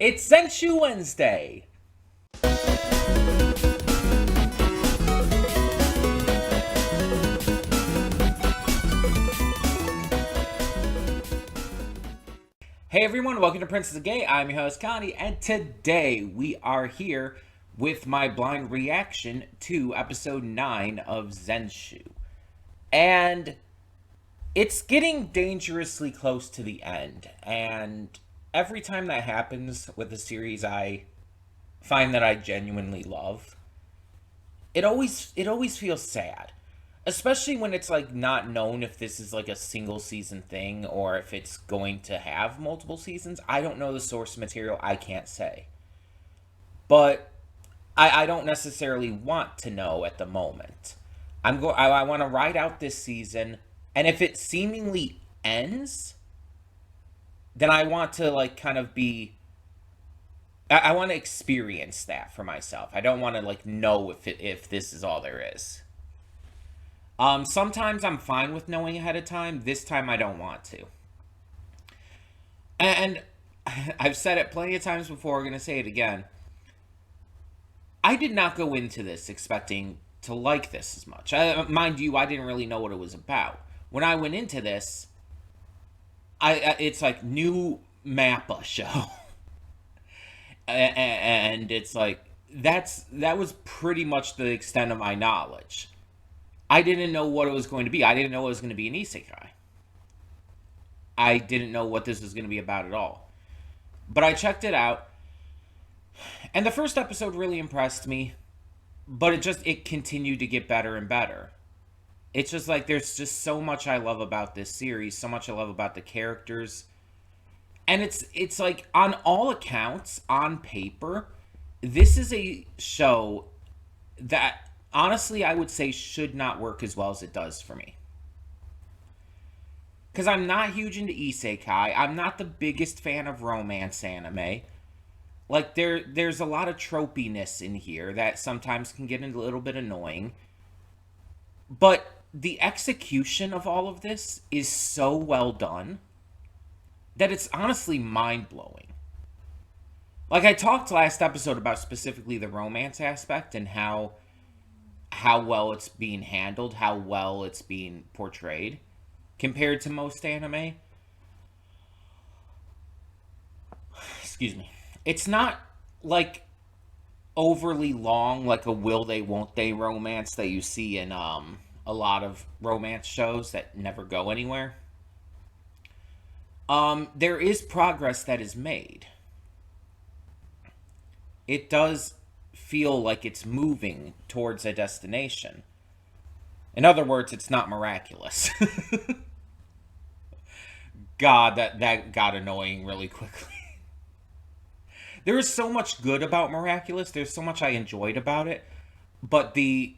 It's Zenshu Wednesday. Hey everyone, welcome to Princess of Gay. I'm your host Connie, and today we are here with my blind reaction to episode 9 of Zenshu. And it's getting dangerously close to the end, and every time that happens with a series I find that I genuinely love, it always feels sad. Especially when it's like not known if this is like a single season thing or if it's going to have multiple seasons. I don't know the source material, I can't say. But I don't necessarily want to know at the moment. I want to ride out this season, and if it seemingly ends, then I want to like kind of be I want to experience that for myself. I don't want to like know if this is all there is. Sometimes I'm fine with knowing ahead of time. This time I don't want to. And I've said it plenty of times before, I'm going to say it again. I did not go into this expecting to like this as much. Mind you, I didn't really know what it was about. When I went into this, it's like new Mappa show. And it's like, that was pretty much the extent of my knowledge. I didn't know what it was going to be. I didn't know it was going to be an isekai. I didn't know what this was going to be about at all. But I checked it out, and the first episode really impressed me, but it continued to get better and better. It's just like there's just so much I love about this series, so much I love about the characters. And it's like, on all accounts, on paper, this is a show that honestly I would say should not work as well as it does for me. Because I'm not huge into isekai. I'm not the biggest fan of romance anime. Like, there's a lot of tropiness in here that sometimes can get a little bit annoying. But the execution of all of this is so well done that it's honestly mind-blowing. Like, I talked last episode about specifically the romance aspect and how well it's being handled, how well it's being portrayed compared to most anime. Excuse me. It's not like overly long, like a will they won't they romance that you see in a lot of romance shows that never go anywhere. There is progress that is made. It does feel like it's moving towards a destination. In other words, it's not miraculous. God, that got annoying really quickly. There is so much good about Miraculous. There's so much I enjoyed about it. But the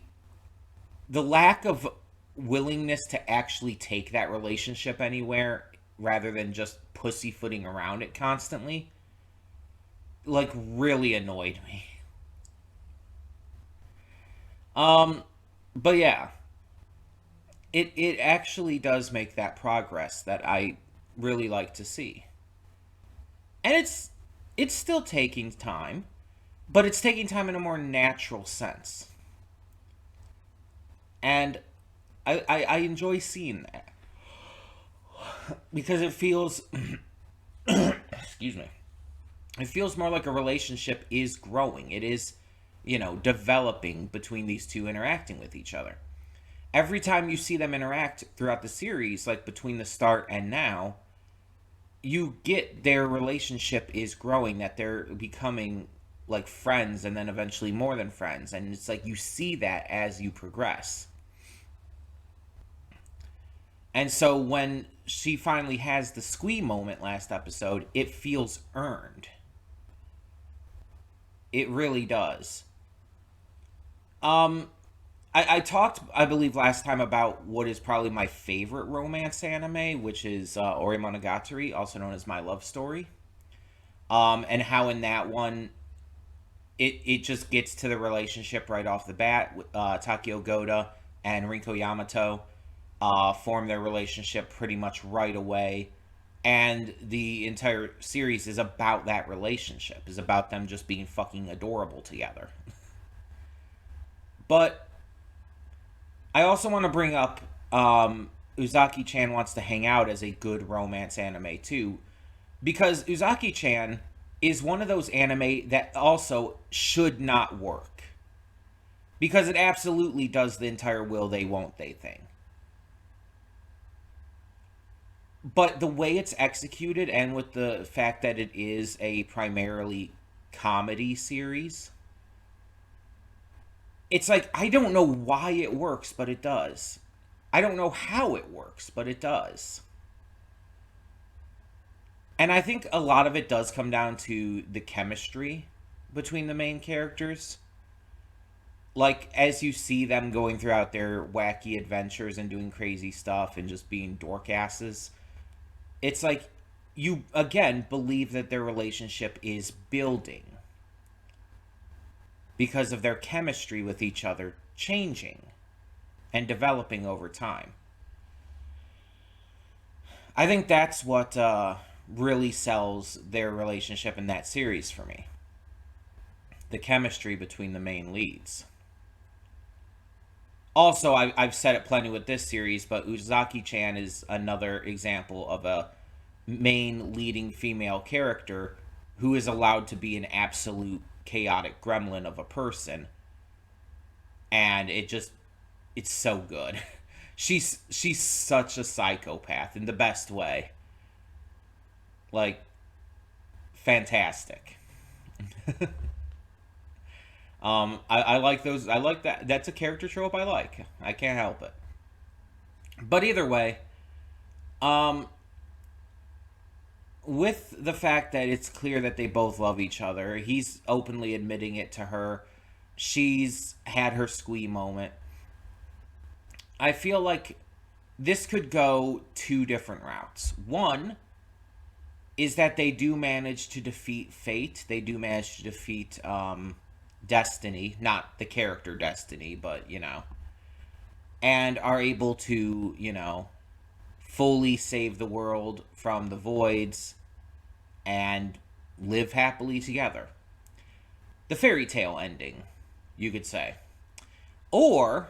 lack of willingness to actually take that relationship anywhere rather than just pussyfooting around it constantly, like, really annoyed me. But yeah, it actually does make that progress that I really like to see. And it's still taking time, but it's taking time in a more natural sense. And I enjoy seeing that. Because it feels excuse me. It feels more like a relationship is growing. It is, developing between these two interacting with each other. Every time you see them interact throughout the series, like between the start and now, you get their relationship is growing, that they're becoming like friends and then eventually more than friends. And it's like you see that as you progress. And so when she finally has the squee moment last episode, it feels earned. It really does. I talked, I believe, last time about what is probably my favorite romance anime, which is Ori Monogatari, also known as My Love Story. And how in that one, it just gets to the relationship right off the bat. Takeo Goda and Rinko Yamato form their relationship pretty much right away. And the entire series is about that relationship, is about them just being fucking adorable together. But I also want to bring up Uzaki-chan Wants to Hang Out as a good romance anime too, because Uzaki-chan is one of those anime that also should not work, because it absolutely does the entire will they won't they thing. But the way it's executed, and with the fact that it is a primarily comedy series, it's like, I don't know why it works, but it does. I don't know how it works, but it does. And I think a lot of it does come down to the chemistry between the main characters. Like, as you see them going throughout their wacky adventures and doing crazy stuff and just being dork asses, it's like you, again, believe that their relationship is building because of their chemistry with each other changing and developing over time. I think that's what really sells their relationship in that series for me. The chemistry between the main leads. Also, I've said it plenty with this series, but Uzaki-chan is another example of a main leading female character who is allowed to be an absolute chaotic gremlin of a person. And it's so good. She's such a psychopath in the best way. Like, fantastic. I like those. I like that. That's a character trope I like. I can't help it. But either way, with the fact that it's clear that they both love each other, he's openly admitting it to her. She's had her squee moment. I feel like this could go two different routes. One is that they do manage to defeat fate. They do manage to defeat Destiny, not the character Destiny, but, and are able to, fully save the world from the voids and live happily together. The fairy tale ending, you could say. Or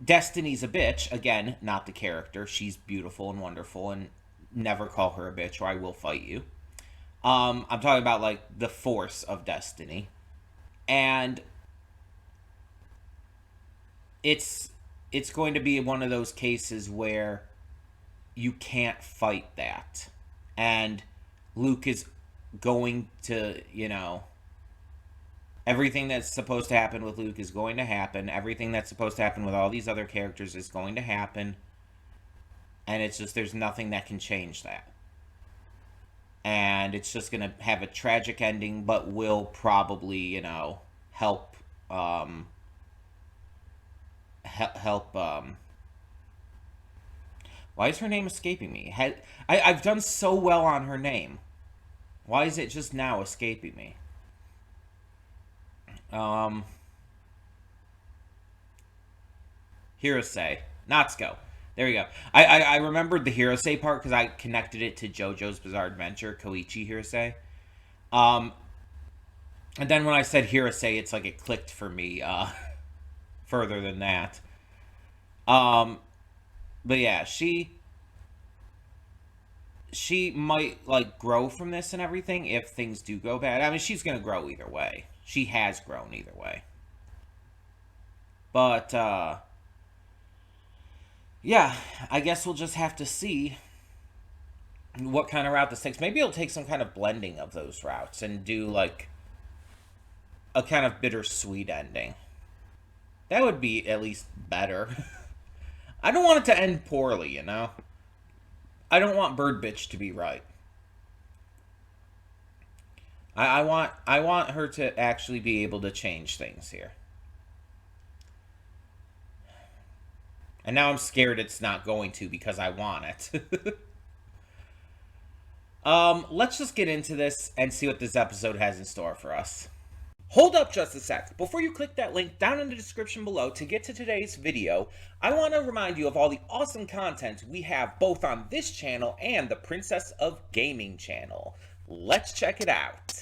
Destiny's a bitch, again, not the character. She's beautiful and wonderful, and never call her a bitch or I will fight you. I'm talking about, like, the force of Destiny. And it's going to be one of those cases where you can't fight that. And Luke is going to, everything that's supposed to happen with Luke is going to happen. Everything that's supposed to happen with all these other characters is going to happen. And it's just, there's nothing that can change that. And it's just going to have a tragic ending, but will probably, help, why is her name escaping me? I've done so well on her name. Why is it just now escaping me? Hirose. Natsuko. There we go. I remembered the Hirose part because I connected it to JoJo's Bizarre Adventure, Koichi Hirose. And then when I said Hirose, it's like it clicked for me further than that. But yeah, she might, like, grow from this and everything if things do go bad. I mean, she's going to grow either way. She has grown either way. But, yeah, I guess we'll just have to see what kind of route this takes. Maybe it'll take some kind of blending of those routes and do, like, a kind of bittersweet ending. That would be at least better. I don't want it to end poorly, I don't want Bird Bitch to be right. I want her to actually be able to change things here. And now I'm scared it's not going to because I want it. Let's just get into this and see what this episode has in store for us. Hold up just a sec. Before you click that link down in the description below to get to today's video, I want to remind you of all the awesome content we have both on this channel and the Princess of Gaming channel. Let's check it out.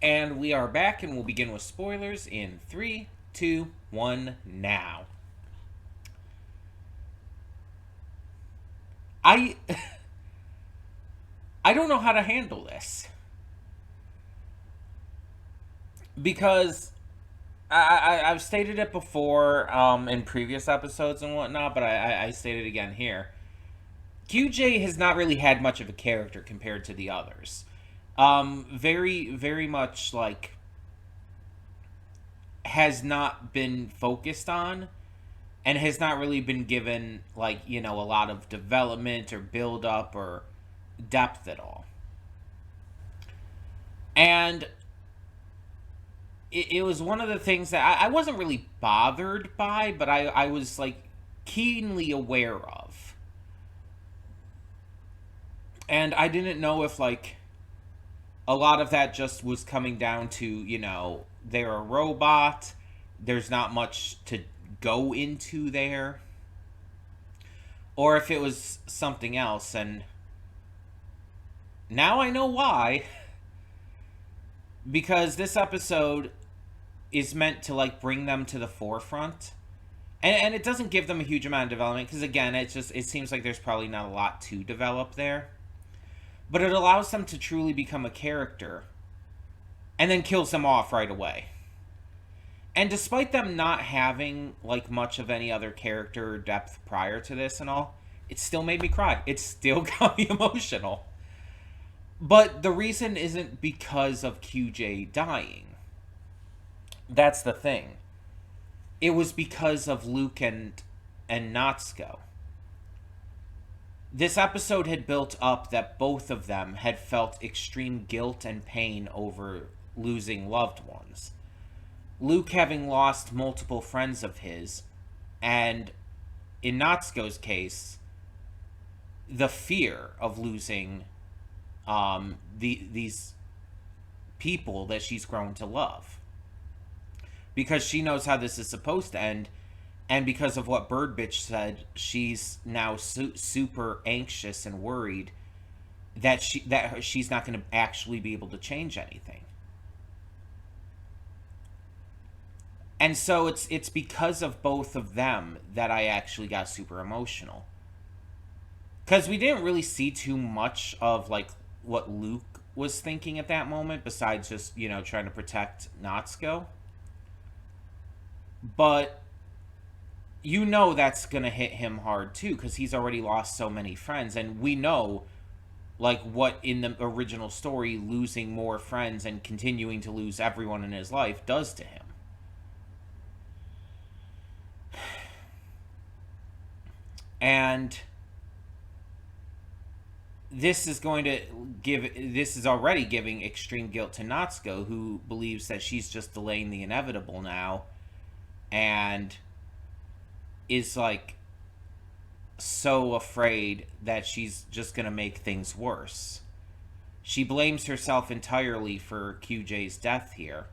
And we are back, and we'll begin with spoilers in 3, 2, 1, now. I don't know how to handle this. Because I've stated it before in previous episodes and whatnot, but I state it again here. QJ has not really had much of a character compared to the others. Very, very much, like, has not been focused on and has not really been given, like, you know, a lot of development or build-up or depth at all. And it was one of the things that I wasn't really bothered by, but I was, like, keenly aware of. And I didn't know if, like, a lot of that just was coming down to, you know, they're a robot, there's not much to go into there, or if it was something else. And now I know why. Because this episode is meant to, like, bring them to the forefront. And it doesn't give them a huge amount of development, because, again, it seems like there's probably not a lot to develop there. But it allows them to truly become a character, and then kills them off right away. And despite them not having, like, much of any other character or depth prior to this and all, it still made me cry. It still got me emotional. But the reason isn't because of QJ dying. That's the thing. It was because of Luke and Natsuko. This episode had built up that both of them had felt extreme guilt and pain over losing loved ones. Luke having lost multiple friends of his, and in Natsuko's case, the fear of losing these people that she's grown to love. Because she knows how this is supposed to end. And because of what Bird Bitch said, she's now super anxious and worried that she's not going to actually be able to change anything. And so it's because of both of them that I actually got super emotional. Because we didn't really see too much of, like, what Luke was thinking at that moment, besides just, you know, trying to protect Natsuko. But you know that's going to hit him hard, too, because he's already lost so many friends. And we know, like, what in the original story losing more friends and continuing to lose everyone in his life does to him. And this is already giving extreme guilt to Natsuko, who believes that she's just delaying the inevitable now. And is, like, so afraid that she's just gonna make things worse. She blames herself entirely for QJ's death here.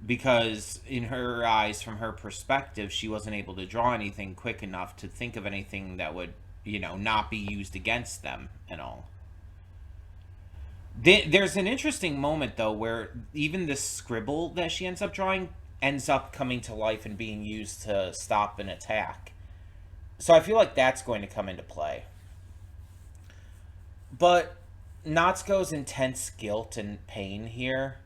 Because in her eyes, from her perspective, she wasn't able to draw anything quick enough to think of anything that would, you know, not be used against them and all. There's an interesting moment, though, where even this scribble that she ends up drawing ends up coming to life and being used to stop an attack. So I feel like that's going to come into play. But Natsuko's intense guilt and pain here,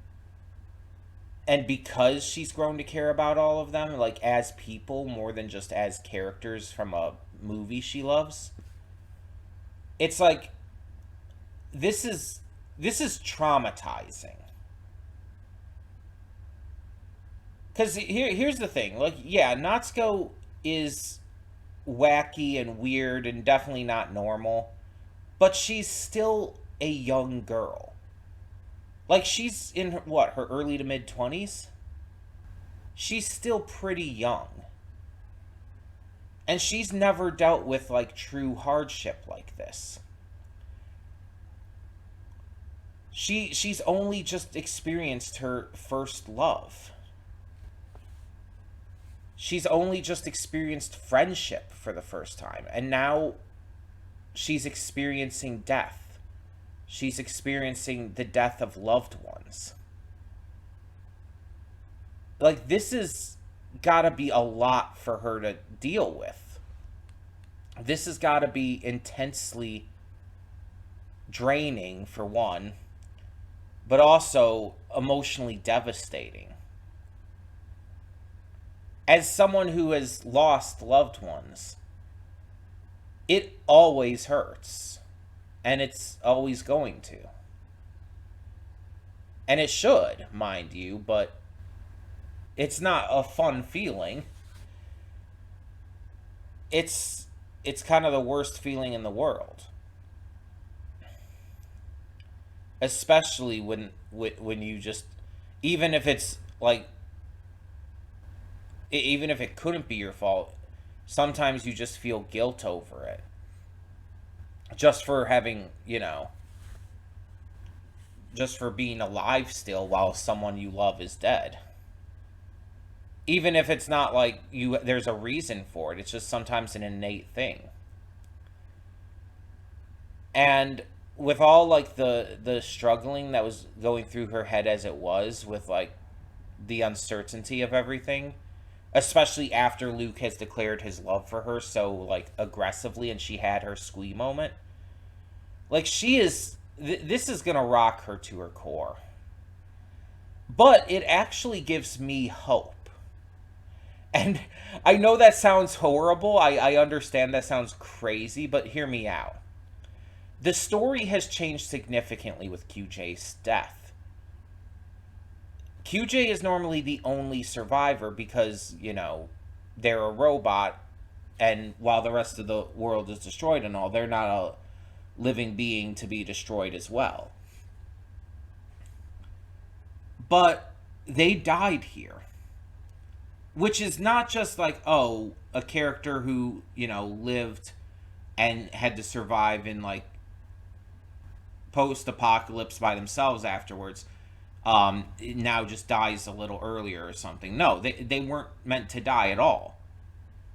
and because she's grown to care about all of them, like, as people more than just as characters from a movie she loves, it's like, this is this is traumatizing. Because here's the thing. Like, yeah, Natsuko is wacky and weird and definitely not normal. But she's still a young girl. Like, she's in, her early to mid 20s? She's still pretty young. And she's never dealt with, like, true hardship like this. She's only just experienced her first love. She's only just experienced friendship for the first time. And now she's experiencing death. She's experiencing the death of loved ones. Like, this has gotta be a lot for her to deal with. This has gotta be intensely draining, for one, but also emotionally devastating. As someone who has lost loved ones, it always hurts. And it's always going to. And it should, mind you, but it's not a fun feeling. It's kind of the worst feeling in the world. Especially when you just, even if it's like, even if it couldn't be your fault, sometimes you just feel guilt over it. Just for having, just for being alive still while someone you love is dead. Even if it's not like there's a reason for it, it's just sometimes an innate thing. And with all, like, the struggling that was going through her head as it was, with, like, the uncertainty of everything, especially after Luke has declared his love for her so, like, aggressively, and she had her squee moment, like, she is, this is gonna rock her to her core. But it actually gives me hope. And I know that sounds horrible, I understand that sounds crazy, but hear me out. The story has changed significantly with QJ's death. QJ is normally the only survivor because, they're a robot, and while the rest of the world is destroyed and all, they're not a living being to be destroyed as well. But they died here. Which is not just like, oh, a character who, lived and had to survive in, like, post-apocalypse by themselves afterwards, now just dies a little earlier or something. No, they weren't meant to die at all.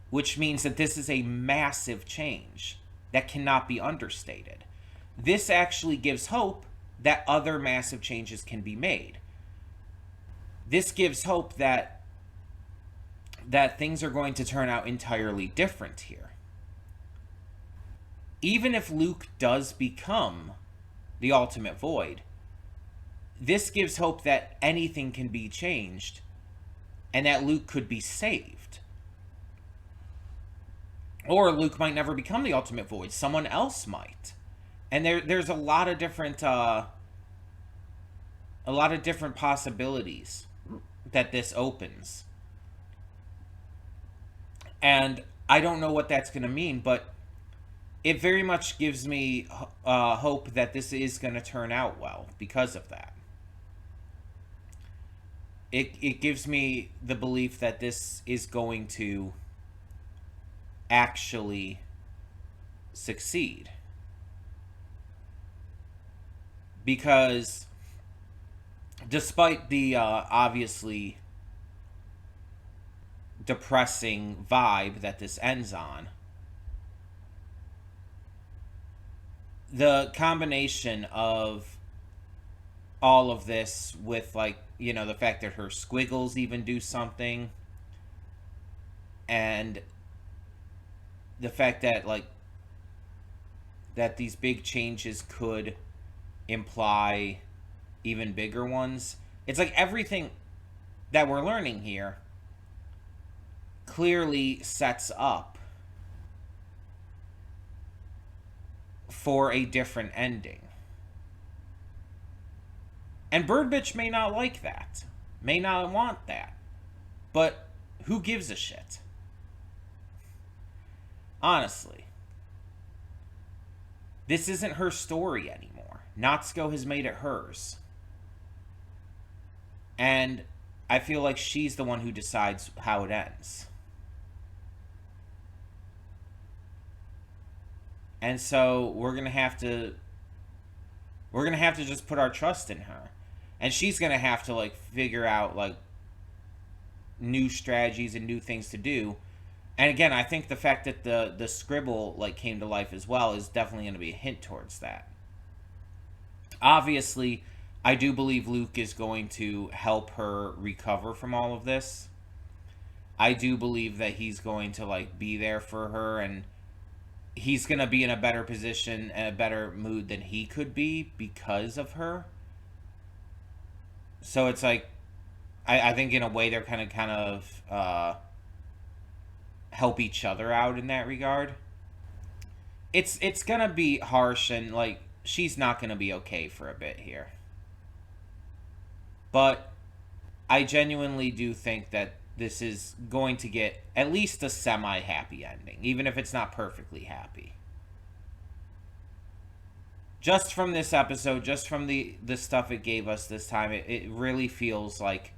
Which means that this is a massive change that cannot be understated. This actually gives hope that other massive changes can be made. This gives hope that things are going to turn out entirely different here. Even if Luke does become the ultimate void, this gives hope that anything can be changed and that Luke could be saved. Or Luke might never become the ultimate void. Someone else might. And there's a lot of different possibilities that this opens. And I don't know what that's going to mean, but it very much gives me hope that this is going to turn out well because of that. It gives me the belief that this is going to actually succeed. Because despite the obviously depressing vibe that this ends on, the combination of all of this with, like, the fact that her squiggles even do something, and the fact that, like, that these big changes could imply even bigger ones. It's like everything that we're learning here clearly sets up for a different ending. And Bird Bitch may not like that, may not want that, but who gives a shit? Honestly. This isn't her story anymore. Natsuko has made it hers. And I feel like she's the one who decides how it ends. And so we're going to have to just put our trust in her. And she's going to have to, like, figure out, like, new strategies and new things to do. And again, I think the fact that the scribble, like, came to life as well is definitely going to be a hint towards that. Obviously, I do believe Luke is going to help her recover from all of this. I do believe that he's going to, like, be there for her, and he's going to be in a better position and a better mood than he could be because of her. So it's like, I think in a way they're kind of help each other out in that regard. It's going to be harsh, and, like, she's not going to be okay for a bit here. But I genuinely do think that this is going to get at least a semi-happy ending, even if it's not perfectly happy. Just from this episode, just from the stuff it gave us this time, it really feels like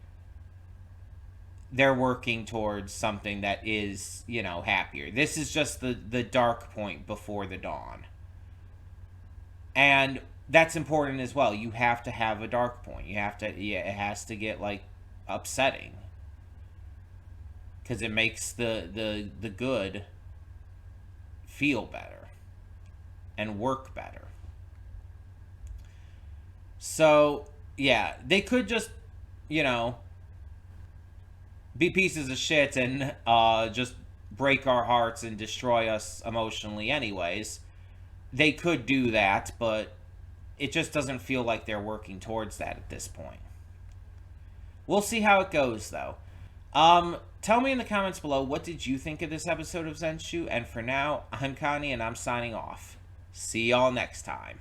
they're working towards something that is, you know, happier. This is just the dark point before the dawn. And that's important as well. You have to have a dark point. You have to, yeah, it has to get, like, upsetting. Because it makes the good feel better and work better. So, yeah, they could just, you know, be pieces of shit and just break our hearts and destroy us emotionally anyways. They could do that, but it just doesn't feel like they're working towards that at this point. We'll see how it goes, though. Tell me in the comments below, what did you think of this episode of Zenshu? And for now, I'm Connie, and I'm signing off. See y'all next time.